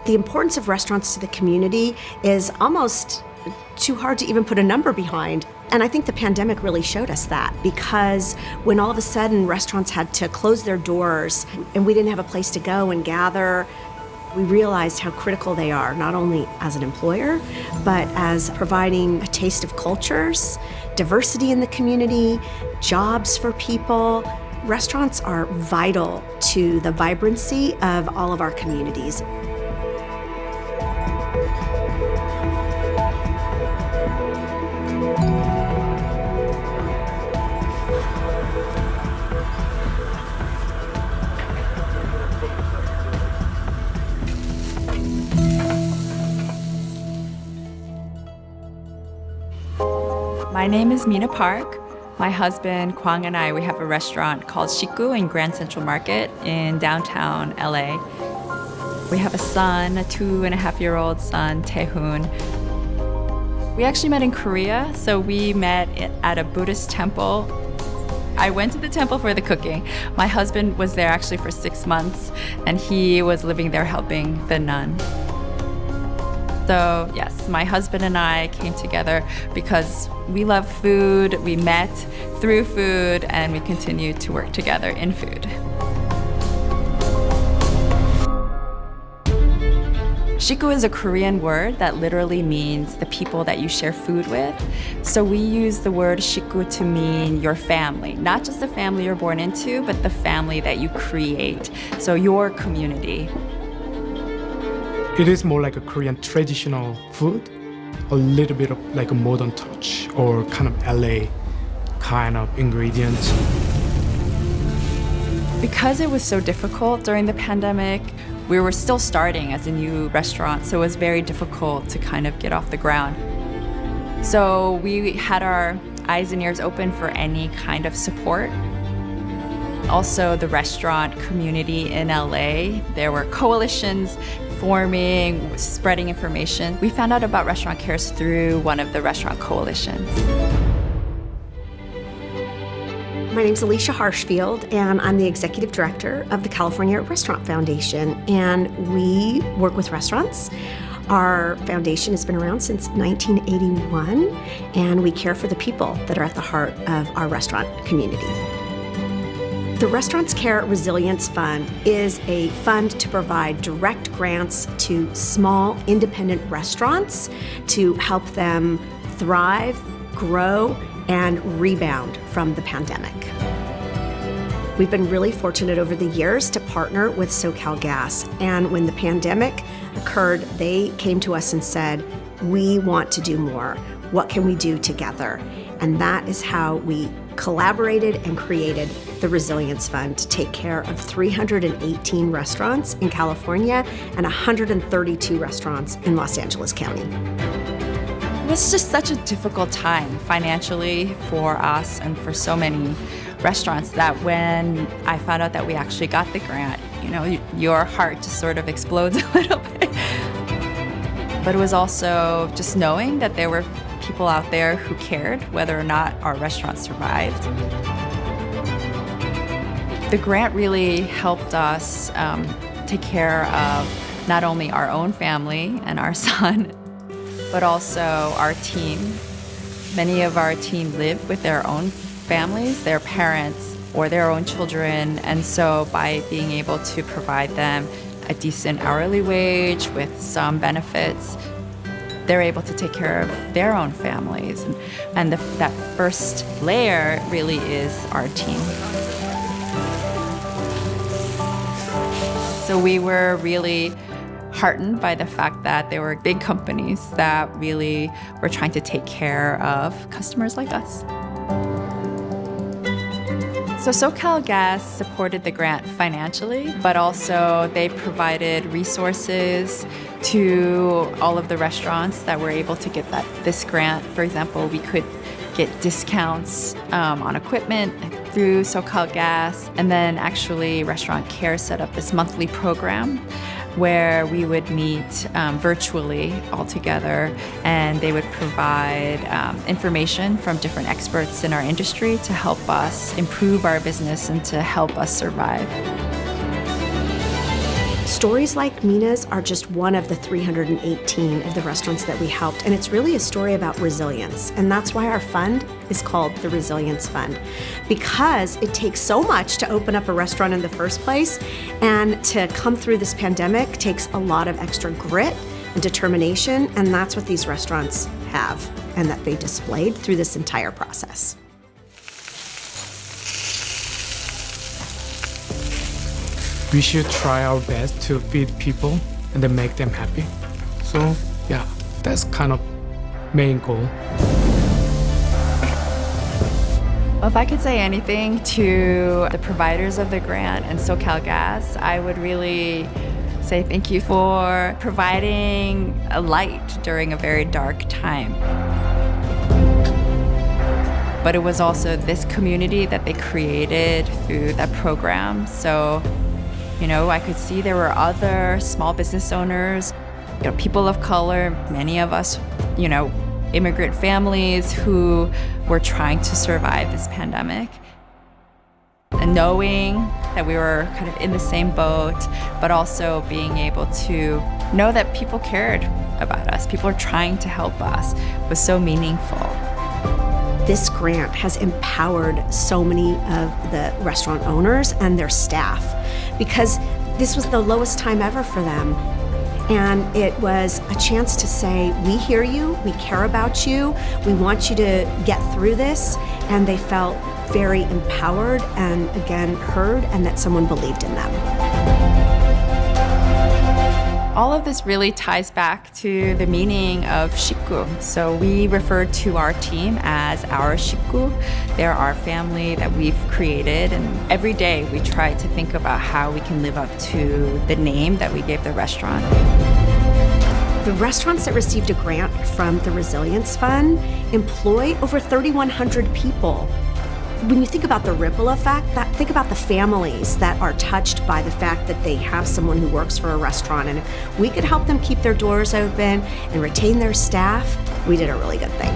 The importance of restaurants to the community is almost too hard to even put a number behind. And I think the pandemic really showed us that, because when all of a sudden restaurants had to close their doors and we didn't have a place to go and gather, we realized how critical they are, not only as an employer, but as providing a taste of cultures, diversity in the community, jobs for people. Restaurants are vital to the vibrancy of all of our communities. My name is Mina Park. My husband, Kwang, and I, we have a restaurant called Shiku in Grand Central Market in downtown LA. We have a son, a 2.5-year-old son, Taehoon. We actually met in Korea, so we met at a Buddhist temple. I went to the temple for the cooking. My husband was there actually for 6 months, and he was living there helping the nun. So yes, my husband and I came together because we love food, we met through food, and we continue to work together in food. Shiku is a Korean word that literally means the people that you share food with. So we use the word shiku to mean your family, not just the family you're born into, but the family that you create, so your community. It is more like a Korean traditional food, a little bit of like a modern touch or kind of LA kind of ingredients. Because it was so difficult during the pandemic, we were still starting as a new restaurant, so it was very difficult to kind of get off the ground. So we had our eyes and ears open for any kind of support. Also, the restaurant community in LA, there were coalitions forming, spreading information. We found out about Restaurant Cares through one of the restaurant coalitions. My name's Alicia Harshfield, and I'm the executive director of the California Restaurant Foundation, and we work with restaurants. Our foundation has been around since 1981, and we care for the people that are at the heart of our restaurant community. The Restaurants Care Resilience Fund is a fund to provide direct grants to small independent restaurants to help them thrive, grow, and rebound from the pandemic. We've been really fortunate over the years to partner with SoCalGas, and when the pandemic occurred, they came to us and said, "We want to do more. What can we do together?" And that is how we collaborated and created the Resilience Fund to take care of 318 restaurants in California and 132 restaurants in Los Angeles County. It was just such a difficult time financially for us and for so many restaurants that when I found out that we actually got the grant, your heart just sort of explodes a little bit. But it was also just knowing that there were people out there who cared whether or not our restaurant survived. The grant really helped us take care of not only our own family and our son, but also our team. Many of our team live with their own families, their parents, or their own children, and so by being able to provide them a decent hourly wage with some benefits, they're able to take care of their own families. And that first layer really is our team. So we were really heartened by the fact that there were big companies that really were trying to take care of customers like us. So SoCalGas supported the grant financially, but also they provided resources to all of the restaurants that were able to get this grant. For example, we could get discounts on equipment through SoCalGas, and then actually Restaurant Care set up this monthly program where we would meet virtually all together, and they would provide information from different experts in our industry to help us improve our business and to help us survive. Stories like Mina's are just one of the 318 of the restaurants that we helped, and it's really a story about resilience. And that's why our fund is called the Resilience Fund, because it takes so much to open up a restaurant in the first place, and to come through this pandemic takes a lot of extra grit and determination, and that's what these restaurants have, and that they displayed through this entire process. We should try our best to feed people and then make them happy. So yeah, that's kind of main goal. Well, if I could say anything to the providers of the grant and SoCalGas, I would really say thank you for providing a light during a very dark time. But it was also this community that they created through that program. So, I could see there were other small business owners, people of color, many of us, immigrant families who were trying to survive this pandemic. And knowing that we were kind of in the same boat, but also being able to know that people cared about us, people are trying to help us, was so meaningful. This grant has empowered so many of the restaurant owners and their staff, because this was the lowest time ever for them. And it was a chance to say, we hear you, we care about you, we want you to get through this. And they felt very empowered and, again, heard, and that someone believed in them. All of this really ties back to the meaning of 식구. So we refer to our team as our 식구. They're our family that we've created, and every day we try to think about how we can live up to the name that we gave the restaurant. The restaurants that received a grant from the Resilience Fund employ over 3,100 people. When you think about the ripple effect, think about the families that are touched by the fact that they have someone who works for a restaurant, and if we could help them keep their doors open and retain their staff, we did a really good thing.